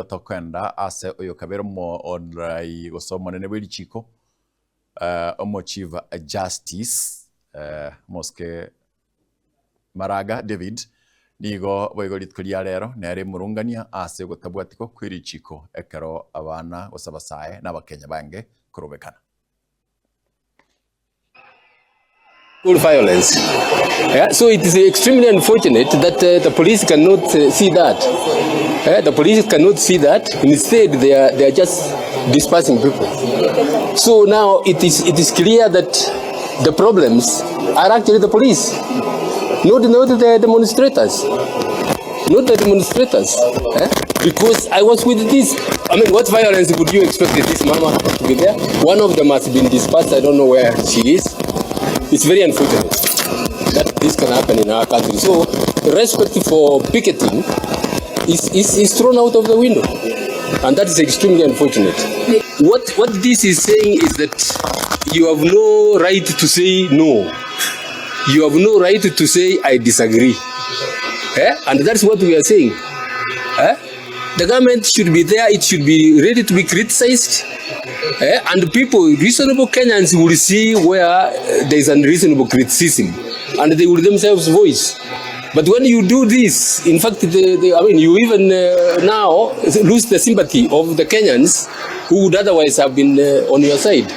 tokwenda ase uyo kabero mo onrai gosoma nene bwiri chiko omo chief justice moske Maraga David nigo boigorit kuria rero nere murungania ase gotabwatiko kwiri chiko ekero abana gosabasae n'abakenya bange kurobekana. Violence. Yeah, so it is extremely unfortunate that the police cannot see that. The police cannot see that. Instead, they are just dispersing people. So now it is clear that the problems are actually the police, not the demonstrators. Not the demonstrators. Because I was with this. I mean, what violence would you expect this mama to be there? One of them has been dispersed. I don't know where she is. It's very unfortunate that this can happen in our country. So respect for picketing is thrown out of the window, and that is extremely unfortunate. What this is saying is that you have no right to say no. You have no right to say I disagree. And that's what we are saying. The government should be there. It should be ready to be criticized. And people, reasonable Kenyans will see where there is unreasonable criticism, and they will themselves voice. But when you do this, in fact, you even now lose the sympathy of the Kenyans who would otherwise have been on your side.